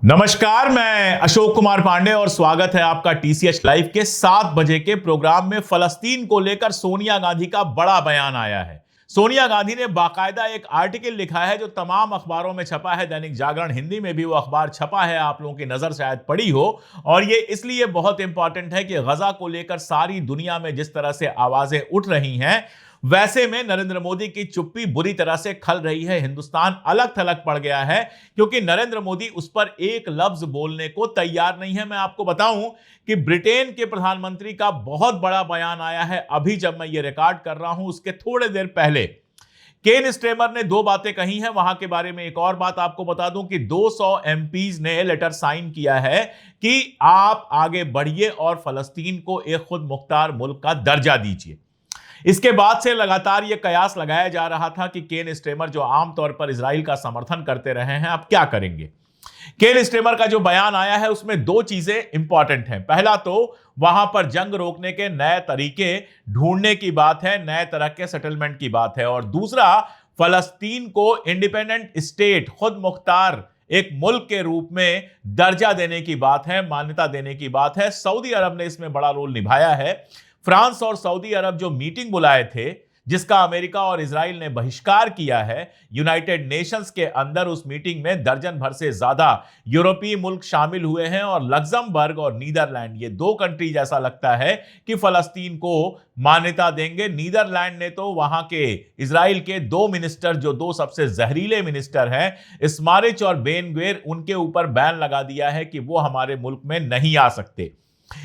नमस्कार, मैं अशोक कुमार पांडे और स्वागत है आपका टीसीएच लाइव के 7 बजे के प्रोग्राम में। फलस्तीन को लेकर सोनिया गांधी का बड़ा बयान आया है। सोनिया गांधी ने बाकायदा एक आर्टिकल लिखा है जो तमाम अखबारों में छपा है। दैनिक जागरण हिंदी में भी वो अखबार छपा है, आप लोगों की नजर शायद पड़ी हो। और ये इसलिए बहुत इंपॉर्टेंट है कि गजा को लेकर सारी दुनिया में जिस तरह से आवाजें उठ रही हैं, वैसे में नरेंद्र मोदी की चुप्पी बुरी तरह से खल रही है। हिंदुस्तान अलग थलग पड़ गया है क्योंकि नरेंद्र मोदी उस पर एक लफ्ज बोलने को तैयार नहीं है। मैं आपको बताऊं कि ब्रिटेन के प्रधानमंत्री का बहुत बड़ा बयान आया है अभी, जब मैं ये रिकॉर्ड कर रहा हूं उसके थोड़े देर पहले। केन स्टेमर ने 2 बातें कही हैं वहां के बारे में। एक और बात आपको बता दूं कि 200 एमपीज ने लेटर साइन किया है कि आप आगे बढ़िए और फलस्तीन को एक खुद मुख्तार मुल्क का दर्जा दीजिए। इसके बाद से लगातार यह कयास लगाया जा रहा था कि केन स्टेमर, जो आमतौर पर इजराइल का समर्थन करते रहे हैं, अब क्या करेंगे। केन स्टेमर का जो बयान आया है उसमें 2 चीजें इंपॉर्टेंट हैं। पहला तो वहां पर जंग रोकने के नए तरीके ढूंढने की बात है, नए तरह के सेटलमेंट की बात है। और दूसरा, फलस्तीन को इंडिपेंडेंट स्टेट, खुद मुख्तार एक मुल्क के रूप में दर्जा देने की बात है, मान्यता देने की बात है। सऊदी अरब ने इसमें बड़ा रोल निभाया है। फ्रांस और सऊदी अरब जो मीटिंग बुलाए थे, जिसका अमेरिका और इजराइल ने बहिष्कार किया है, यूनाइटेड नेशंस के अंदर उस मीटिंग में दर्जन भर से ज्यादा यूरोपीय मुल्क शामिल हुए हैं और लग्जमबर्ग और नीदरलैंड, ये 2 कंट्री जैसा लगता है कि फलस्तीन को मान्यता देंगे। नीदरलैंड ने तो वहां के इजराइल के 2 मिनिस्टर, जो 2 सबसे जहरीले मिनिस्टर हैं, स्मारिच और बेन ग्वेर, उनके ऊपर बैन लगा दिया है कि वो हमारे मुल्क में नहीं आ सकते।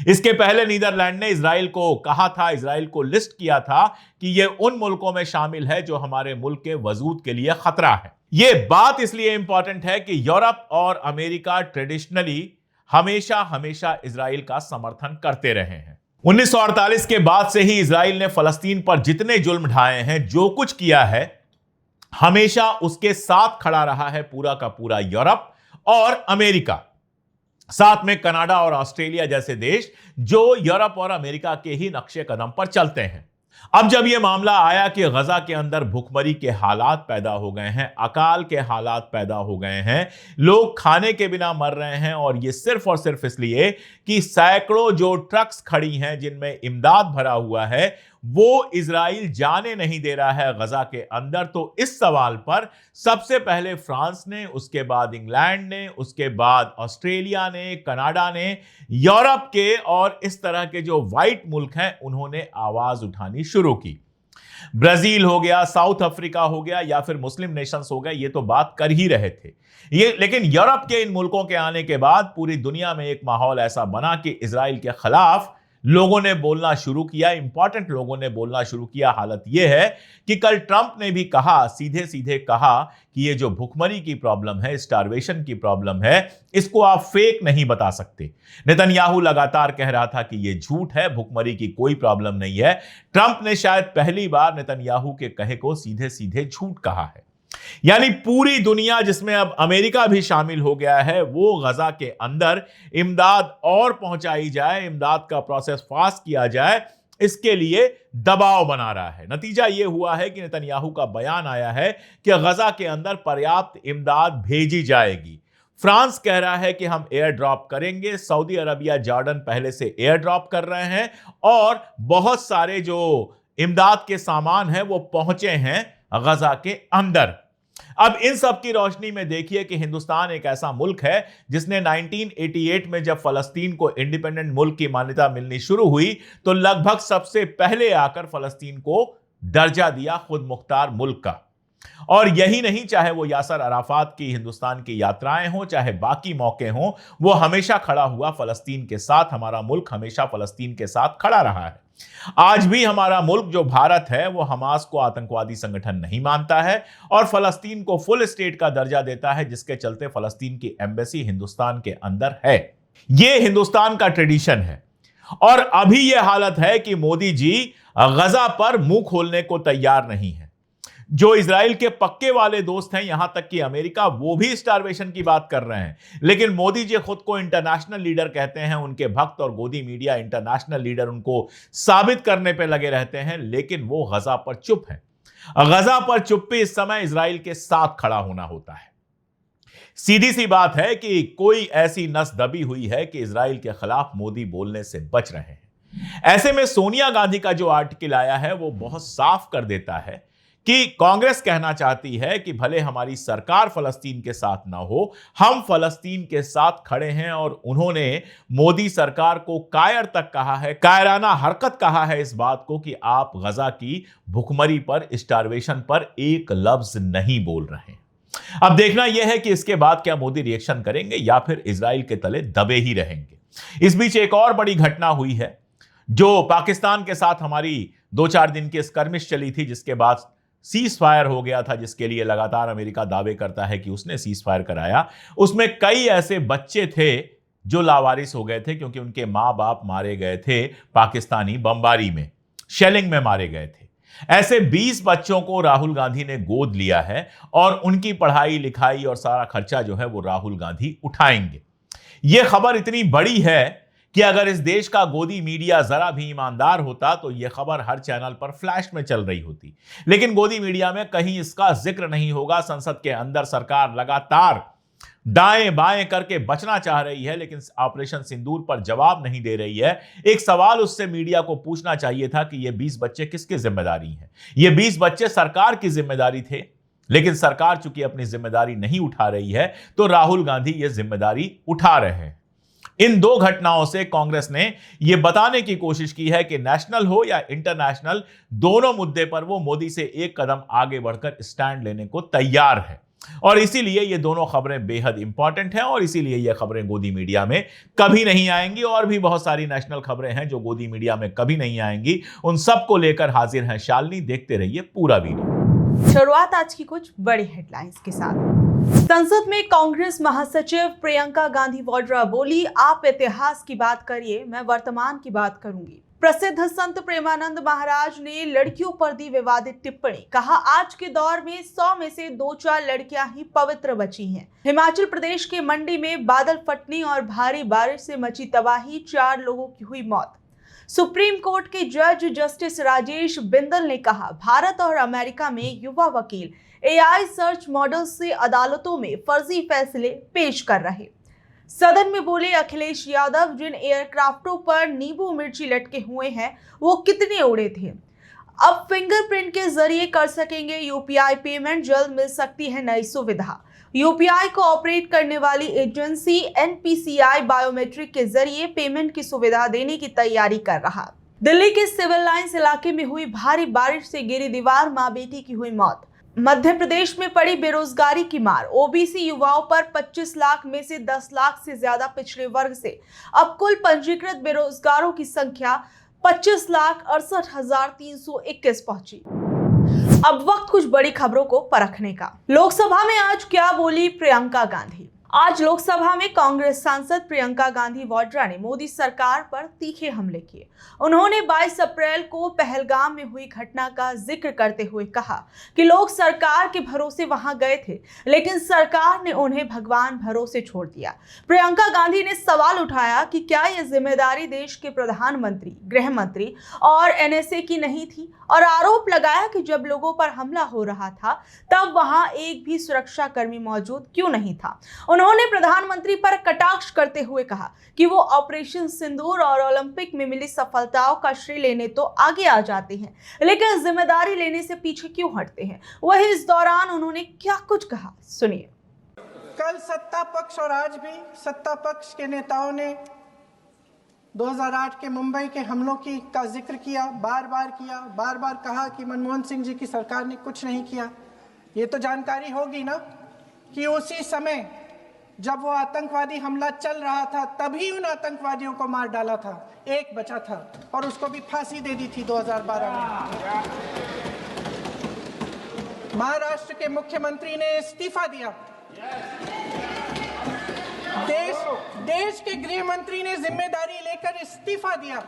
इसके पहले नीदरलैंड ने इजराइल को कहा था, इजराइल को लिस्ट किया था कि यह उन मुल्कों में शामिल है जो हमारे मुल्क के वजूद के लिए खतरा है। यह बात इसलिए इंपॉर्टेंट है कि यूरोप और अमेरिका ट्रेडिशनली हमेशा हमेशा इजराइल का समर्थन करते रहे हैं। 1948 के बाद से ही इजराइल ने फलस्तीन पर जितने जुल्म ढाए हैं, जो कुछ किया है, हमेशा उसके साथ खड़ा रहा है पूरा का पूरा यूरोप और अमेरिका, साथ में कनाडा और ऑस्ट्रेलिया जैसे देश जो यूरोप और अमेरिका के ही नक्शे कदम पर चलते हैं। अब जब यह मामला आया कि गजा के अंदर भूखमरी के हालात पैदा हो गए हैं, अकाल के हालात पैदा हो गए हैं, लोग खाने के बिना मर रहे हैं, और यह सिर्फ और सिर्फ इसलिए कि सैकड़ों जो ट्रक्स खड़ी हैं जिनमें इमदाद भरा हुआ है, वो इजराइल जाने नहीं दे रहा है गजा के अंदर। तो इस सवाल पर सबसे पहले फ्रांस ने, उसके बाद इंग्लैंड ने, उसके बाद ऑस्ट्रेलिया ने, कनाडा ने, यूरोप के और इस तरह के जो व्हाइट मुल्क हैं, उन्होंने आवाज उठानी शुरू की। ब्राजील हो गया, साउथ अफ्रीका हो गया, या फिर मुस्लिम नेशंस हो गए, ये तो बात कर ही रहे थे ये। लेकिन यूरोप के इन मुल्कों के आने के बाद पूरी दुनिया में एक माहौल ऐसा बना कि इजराइल के खिलाफ लोगों ने बोलना शुरू किया, इंपॉर्टेंट लोगों ने बोलना शुरू किया। हालत यह है कि कल ट्रंप ने भी कहा, सीधे सीधे कहा कि ये जो भुखमरी की प्रॉब्लम है, स्टारवेशन की प्रॉब्लम है, इसको आप फेक नहीं बता सकते। नेतन्याहू लगातार कह रहा था कि ये झूठ है, भुखमरी की कोई प्रॉब्लम नहीं है। ट्रंप ने शायद पहली बार नेतन्याहू के कहे को सीधे सीधे झूठ कहा है। यानी पूरी दुनिया, जिसमें अब अमेरिका भी शामिल हो गया है, वो गजा के अंदर इमदाद और पहुंचाई जाए, इमदाद का प्रोसेस फास्ट किया जाए, इसके लिए दबाव बना रहा है। नतीजा यह हुआ है कि नेतन्याहू का बयान आया है कि गजा के अंदर पर्याप्त इमदाद भेजी जाएगी। फ्रांस कह रहा है कि हम एयर ड्रॉप करेंगे, सऊदी अरबिया, जॉर्डन पहले से एयर ड्रॉप कर रहे हैं, और बहुत सारे जो इमदाद के सामान हैं वो पहुंचे हैं गजा के अंदर। अब इन सब की रोशनी में देखिए कि हिंदुस्तान एक ऐसा मुल्क है जिसने 1988 में जब फलस्तीन को इंडिपेंडेंट मुल्क की मान्यता मिलनी शुरू हुई, तो लगभग सबसे पहले आकर फलस्तीन को दर्जा दिया खुद मुख्तार मुल्क का। और यही नहीं, चाहे वो यासर अराफात की हिंदुस्तान की यात्राएं हो, चाहे बाकी मौके हों, वो हमेशा खड़ा हुआ फलस्तीन के साथ। हमारा मुल्क हमेशा फलस्तीन के साथ खड़ा रहा है। आज भी हमारा मुल्क जो भारत है, वो हमास को आतंकवादी संगठन नहीं मानता है और फलस्तीन को फुल स्टेट का दर्जा देता है, जिसके चलते फलस्तीन की एम्बेसी हिंदुस्तान के अंदर है। यह हिंदुस्तान का ट्रेडिशन है। और अभी यह हालत है कि मोदी जी गजा पर मुंह खोलने को तैयार नहीं है। जो इजराइल के पक्के वाले दोस्त हैं, यहां तक कि अमेरिका, वो भी स्टारवेशन की बात कर रहे हैं। लेकिन मोदी जी खुद को इंटरनेशनल लीडर कहते हैं, उनके भक्त और गोदी मीडिया इंटरनेशनल लीडर उनको साबित करने पे लगे रहते हैं, लेकिन वो गजा पर चुप हैं। गजा पर चुप्पी इस समय इजराइल के साथ खड़ा होना होता है। सीधी सी बात है कि कोई ऐसी नस दबी हुई है कि इजराइल के खिलाफ मोदी बोलने से बच रहे हैं। ऐसे में सोनिया गांधी का जो आर्टिकल आया है वो बहुत साफ कर देता है कि कांग्रेस कहना चाहती है कि भले हमारी सरकार फलस्तीन के साथ ना हो, हम फलस्तीन के साथ खड़े हैं। और उन्होंने मोदी सरकार को कायर तक कहा है, कायराना हरकत कहा है इस बात को कि आप गजा की भुखमरी पर, स्टारवेशन पर एक लफ्ज नहीं बोल रहे। अब देखना यह है कि इसके बाद क्या मोदी रिएक्शन करेंगे या फिर इजराइल के तले दबे ही रहेंगे। इस बीच एक और बड़ी घटना हुई है जो पाकिस्तान के साथ हमारी 2-4 दिन की स्कर्मिश चली थी, जिसके बाद सीज फायर हो गया था, जिसके लिए लगातार अमेरिका दावे करता है कि उसने सीज फायर कराया। उसमें कई ऐसे बच्चे थे जो लावारिस हो गए थे क्योंकि उनके मां बाप मारे गए थे पाकिस्तानी बमबारी में, शेलिंग में मारे गए थे। ऐसे 20 बच्चों को राहुल गांधी ने गोद लिया है और उनकी पढ़ाई लिखाई और सारा खर्चा जो है वो राहुल गांधी उठाएंगे। यह खबर इतनी बड़ी है कि अगर इस देश का गोदी मीडिया जरा भी ईमानदार होता तो यह खबर हर चैनल पर फ्लैश में चल रही होती, लेकिन गोदी मीडिया में कहीं इसका जिक्र नहीं होगा। संसद के अंदर सरकार लगातार दाएं बाएं करके बचना चाह रही है, लेकिन ऑपरेशन सिंदूर पर जवाब नहीं दे रही है। एक सवाल उससे मीडिया को पूछना चाहिए था कि ये 20 बच्चे किसकी जिम्मेदारी हैं? ये 20 बच्चे सरकार की जिम्मेदारी थे, लेकिन सरकार चूंकि अपनी जिम्मेदारी नहीं उठा रही है तो राहुल गांधी ये जिम्मेदारी उठा रहे हैं। इन दो घटनाओं से कांग्रेस ने यह बताने की कोशिश की है कि नेशनल हो या इंटरनेशनल, दोनों मुद्दे पर वो मोदी से एक कदम आगे बढ़कर स्टैंड लेने को तैयार है। और इसीलिए ये दोनों खबरें बेहद इंपॉर्टेंट हैं और इसीलिए ये खबरें गोदी मीडिया में कभी नहीं आएंगी। और भी बहुत सारी नेशनल खबरें हैं जो गोदी मीडिया में कभी नहीं आएंगी, उन सबको लेकर हाजिर हैं शालिनी। देखते रहिए पूरा वीडियो। शुरुआत आज की कुछ बड़ी हेडलाइंस के साथ। संसद में कांग्रेस महासचिव प्रियंका गांधी वाड्रा बोली, आप इतिहास की बात करिए, मैं वर्तमान की बात करूंगी। प्रसिद्ध संत प्रेमानंद महाराज ने लड़कियों पर दी विवादित टिप्पणी, कहा आज के दौर में 100 में से 2-4 लड़कियां ही पवित्र बची हैं। हिमाचल प्रदेश के मंडी में बादल फटने और भारी बारिश से मची तबाही, 4 लोगों की हुई मौत। सुप्रीम कोर्ट के जज जस्टिस राजेश बिंदल ने कहा, भारत और अमेरिका में युवा वकील AI सर्च मॉडल से अदालतों में फर्जी फैसले पेश कर रहे। सदन में बोले अखिलेश यादव, जिन एयरक्राफ्टों पर नींबू मिर्ची लटके हुए हैं वो कितने उड़े थे? अब फिंगरप्रिंट के जरिए कर सकेंगे UPI पेमेंट, जल्द मिल सकती है नई सुविधा। UPI को ऑपरेट करने वाली एजेंसी NPCI बायोमेट्रिक के जरिए पेमेंट की सुविधा देने की तैयारी कर रहा। दिल्ली के सिविल लाइंस इलाके में हुई भारी बारिश से गिरी दीवार, मां बेटी की हुई मौत। मध्य प्रदेश में पड़ी बेरोजगारी की मार, OBC युवाओं पर 25 लाख में से 10 लाख से ज्यादा पिछड़े वर्ग से अब कुल पंजीकृत बेरोजगारों की संख्या 25,68,321 पहुंची। अब वक्त कुछ बड़ी खबरों को परखने का। लोकसभा में आज क्या बोली प्रियंका गांधी? आज लोकसभा में कांग्रेस सांसद प्रियंका गांधी वाड्रा ने मोदी सरकार पर तीखे हमले किए। उन्होंने 22 अप्रैल को पहलगाम में हुई घटना का जिक्र करते हुए कहा कि लोग सरकार के भरोसे वहां गए थे, लेकिन सरकार ने उन्हें भगवान भरोसे छोड़ दिया। प्रियंका गांधी ने सवाल उठाया कि क्या यह जिम्मेदारी देश के प्रधानमंत्री, गृह मंत्री और NSA की नहीं थी, और आरोप लगाया कि जब लोगों पर हमला हो रहा था तब वहां एक भी सुरक्षा कर्मी मौजूद क्यों नहीं था। उन्होंने प्रधानमंत्री पर कटाक्ष करते हुए कहा कि वो ऑपरेशन सिंदूर और ओलंपिक में मिली सफलताओं का श्रेय लेने तो आगे आ जाते हैं, लेकिन जिम्मेदारी लेने से पीछे क्यों हटते हैं। वहीं इस दौरान उन्होंने क्या कुछ कहा, सुनिए। कल सत्ता पक्ष और आज भी सत्ता पक्ष के नेताओं ने 2008 के मुंबई के हमलों का जिक्र किया, बार बार कहा कि मनमोहन सिंह जी की सरकार ने कुछ नहीं किया। ये तो जानकारी होगी ना कि उसी समय जब वो आतंकवादी हमला चल रहा था तभी उन आतंकवादियों को मार डाला था, एक बचा था और उसको भी फांसी दे दी थी 2012 में। महाराष्ट्र के मुख्यमंत्री ने इस्तीफा दिया। देश के गृह मंत्री ने जिम्मेदारी लेकर इस्तीफा दिया।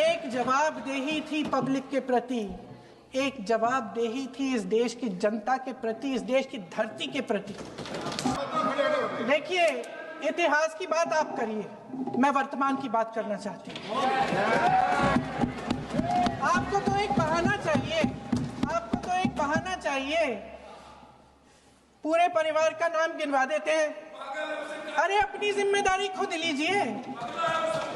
एक जवाबदेही थी पब्लिक के प्रति, एक जवाबदेही थी इस देश की जनता के प्रति, इस देश की धरती के प्रति। देखिए, इतिहास की बात आप करिए, मैं वर्तमान की बात करना चाहती हूँ। आपको तो एक बहाना चाहिए पूरे परिवार का नाम गिनवा देते हैं। अरे अपनी जिम्मेदारी खुद लीजिए।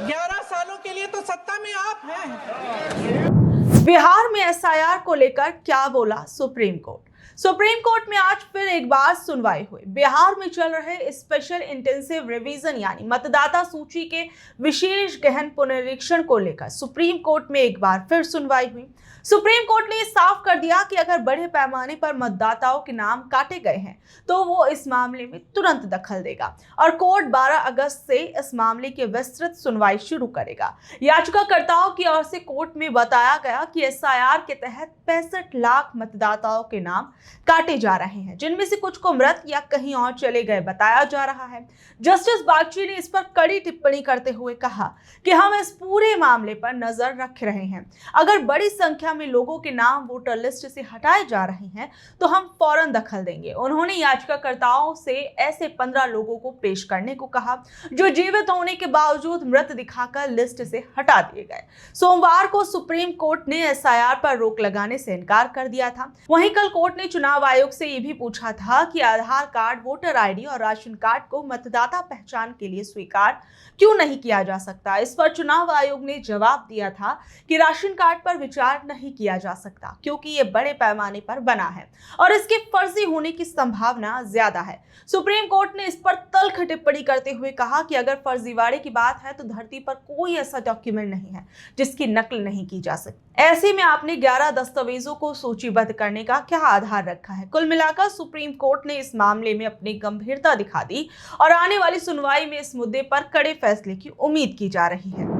11 सालों के लिए तो सत्ता में आप हैं। बिहार में एसआईआर को लेकर क्या बोला सुप्रीम कोर्ट। सुप्रीम कोर्ट में आज फिर एक बार सुनवाई हुई। बिहार में चल रहे स्पेशल इंटेंसिव रिवीजन यानी मतदाता सूची के विशेष गहन पुनरीक्षण को लेकर सुप्रीम कोर्ट में एक बार फिर सुनवाई हुई। सुप्रीम कोर्ट ने साफ कर दिया कि अगर बड़े पैमाने पर मतदाताओं के नाम काटे गए हैं तो वो इस मामले में तुरंत दखल देगा और कोर्ट 12 अगस्त से इस मामले की विस्तृत सुनवाई शुरू करेगा। याचिकाकर्ताओं की ओर से कोर्ट में बताया गया कि एसआईआर के तहत 65 लाख मतदाताओं के नाम काटे जा रहे हैं, जिनमें से कुछ को मृत या कहीं और चले गए बताया जा रहा है। जस्टिस बागची ने इस पर कड़ी टिप्पणी करते हुए कहा कि हम इस पूरे मामले पर नजर रख रहे हैं। अगर बड़ी संख्या में लोगों के नाम वोटर लिस्ट से हटाए जा रहे हैं तो हम फौरन दखल देंगे। उन्होंने याचिकाकर्ताओं से ऐसे 15 लोगों को पेश करने को कहा जो जीवित होने के बावजूद मृत दिखाकर लिस्ट से हटा दिए गए। सोमवार को सुप्रीम कोर्ट ने एसआईआर पर रोक लगाने से इनकार कर दिया था। वहीं कल कोर्ट ने चुनाव आयोग से ये भी पूछा था कि आधार कार्ड, वोटर आईडी और राशन कार्ड को मतदाता पहचान के लिए स्वीकार क्यों नहीं किया जा सकता। इस पर चुनाव आयोग ने जवाब दिया था कि राशन कार्ड पर विचार नहीं किया जा सकता क्योंकि ये बड़े पैमाने पर बना है और इसके फर्जी होने की संभावना ज्यादा है। सुप्रीम कोर्ट ने इस पर तल्ख टिप्पणी करते हुए कहा कि अगर फर्जीवाड़े की बात है तो धरती पर कोई ऐसा डॉक्यूमेंट नहीं है जिसकी नकल नहीं की जा सकती। ऐसे में आपने 11 दस्तावेजों को सूचीबद्ध करने का क्या आधार रखा है। कुल मिलाकर सुप्रीम कोर्ट ने इस मामले में अपनी गंभीरता दिखा दी और आने वाली सुनवाई में इस मुद्दे पर कड़े फैसले की उम्मीद की जा रही है।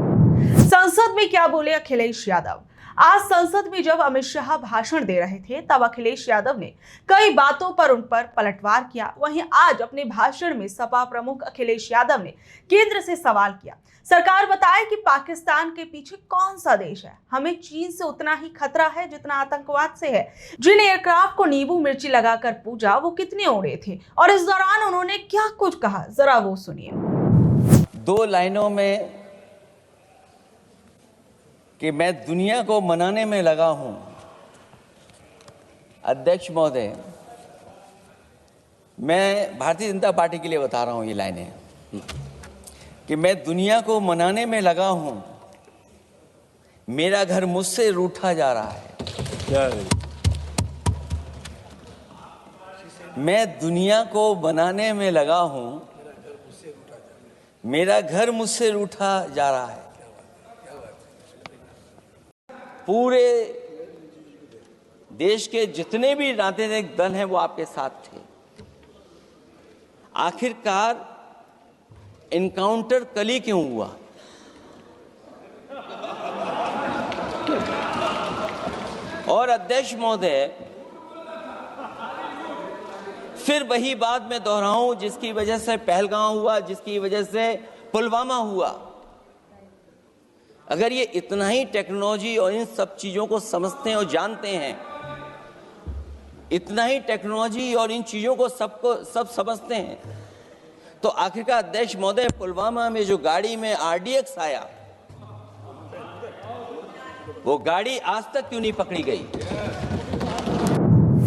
संसद में क्या बोले अखिलेश यादव। आज संसद में जब अमित शाह भाषण दे रहे थे तब अखिलेश यादव ने कई बातों पर उन पर पलटवार किया। वहीं आज अपने भाषण में सपा प्रमुख अखिलेश यादव ने केंद्र से सवाल किया, सरकार बताए कि पाकिस्तान के पीछे कौन सा देश है। हमें चीन से उतना ही खतरा है जितना आतंकवाद से है। जिन एयरक्राफ्ट को नींबू मिर्ची लगाकर पूजा वो कितने उड़े थे और इस दौरान उन्होंने क्या कुछ कहा, जरा वो सुनिए। 2 लाइनों में कि मैं दुनिया को मनाने में लगा हूं। अध्यक्ष महोदय, मैं भारतीय जनता पार्टी के लिए बता रहा हूं ये लाइनें कि मैं दुनिया को मनाने में लगा हूं, मेरा घर मुझसे रूठा जा रहा है। मैं दुनिया को मनाने में लगा हूं, मेरा घर मुझसे रूठा जा रहा है। पूरे देश के जितने भी राजनीतिक दल हैं वो आपके साथ थे। आखिरकार इनकाउंटर कल ही क्यों हुआ? और अध्यक्ष महोदय, फिर वही बात मैं दोहराऊं जिसकी वजह से पहलगांव हुआ, जिसकी वजह से पुलवामा हुआ। अगर ये इतना ही टेक्नोलॉजी और इन सब चीज़ों को समझते हैं और जानते हैं, इतना ही टेक्नोलॉजी और इन चीज़ों को सब समझते हैं, तो आखिरकार अध्यक्ष महोदय पुलवामा में जो गाड़ी में RDX आया, वो गाड़ी आज तक क्यों नहीं पकड़ी गई?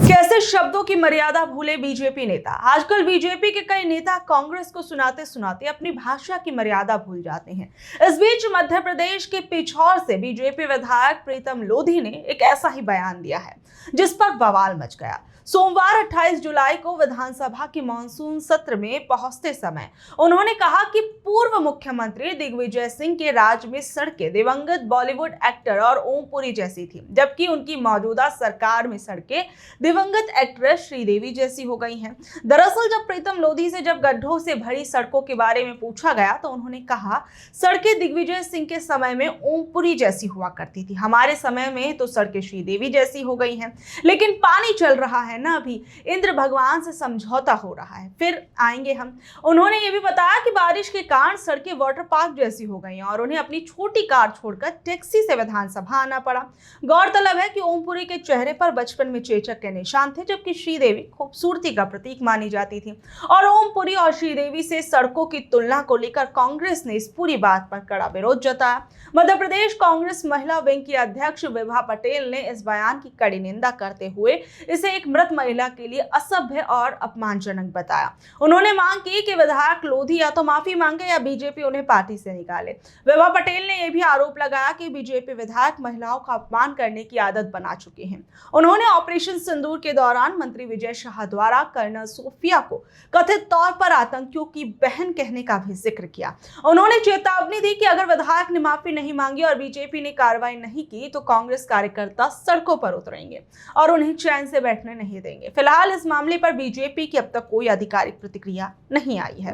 कैसे शब्दों की मर्यादा भूले बीजेपी नेता। आजकल बीजेपी के कई नेता कांग्रेस को सुनाते सुनाते अपनी भाषा की मर्यादा भूल जाते हैं। इस बीच मध्य प्रदेश के पिछौर से बीजेपी विधायक प्रीतम लोधी ने एक ऐसा ही बयान दिया है जिस पर बवाल मच गया। सोमवार 28 जुलाई को विधानसभा के मानसून सत्र में पहुंचते समय उन्होंने कहा कि पूर्व मुख्यमंत्री दिग्विजय सिंह के राज में सड़कें दिवंगत बॉलीवुड एक्टर और ओमपुरी जैसी थी, जबकि उनकी मौजूदा सरकार में सड़कें दिवंगत एक्ट्रेस श्रीदेवी जैसी हो गई हैं। दरअसल जब प्रीतम लोधी से गड्ढों से भरी सड़कों के बारे में पूछा गया तो उन्होंने कहा, सड़कें दिग्विजय सिंह के समय में ओमपुरी जैसी हुआ करती थी, हमारे समय में तो सड़कें श्रीदेवी जैसी हो गई हैं। लेकिन पानी चल रहा है ना, अभी इंद्र भगवान से समझौता हो रहा है, फिर आएंगे हम। उन्होंने ये भी बताया कि बारिश के कारण सड़कें वाटर पार्क जैसी हो गई और उन्हें अपनी छोटी कार छोड़कर टैक्सी से विधानसभा आना पड़ा। गौरतलब है कि ओमपुरी के चेहरे पर बचपन में चेचक के निशान थे, जबकि श्रीदेवी खूबसूरती का प्रतीक मानी जाती थी। और ओमपुरी और श्रीदेवी से सड़कों की तुलना को लेकर कांग्रेस ने इस पूरी बात पर कड़ा विरोध जताया। मध्य प्रदेश कांग्रेस महिला विंग की अध्यक्ष विभा पटेल ने इस बयान की कड़ी निंदा करते हुए इसे एक मृत पीड़ित महिला के लिए असभ्य और अपमानजनक बताया। उन्होंने मांग की कि विधायक लोधी या तो माफी मांगे या बीजेपी उन्हें पार्टी से निकाले। विभा पटेल ने यह भी आरोप लगाया कि बीजेपी विधायक महिलाओं का अपमान करने की आदत बना चुके हैं। उन्होंने ऑपरेशन सिंदूर के दौरान मंत्री विजय शाह द्वारा कर्नल सोफिया को कथित तौर पर आतंकियों की बहन कहने का भी जिक्र किया। उन्होंने चेतावनी दी कि अगर विधायक ने माफी नहीं मांगी और बीजेपी ने कार्रवाई नहीं की तो कांग्रेस कार्यकर्ता सड़कों पर उतरेंगे और उन्हें चैन से बैठने नहीं देंगे। फिलहाल इस मामले पर बीजेपी की अब तक कोई आधिकारिक प्रतिक्रिया नहीं आई है।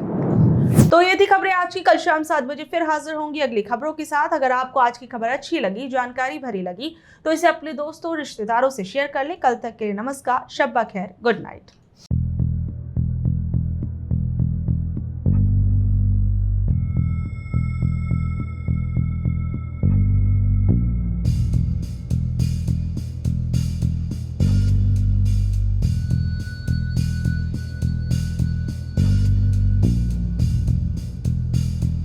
तो ये थी खबरें आज की। कल शाम 7 बजे फिर हाजिर होंगी अगली खबरों के साथ। अगर आपको आज की खबर अच्छी लगी, जानकारी भरी लगी, तो इसे अपने दोस्तों रिश्तेदारों से शेयर कर लें। कल तक के लिए नमस्कार, शब्बा खैर, गुड नाइट।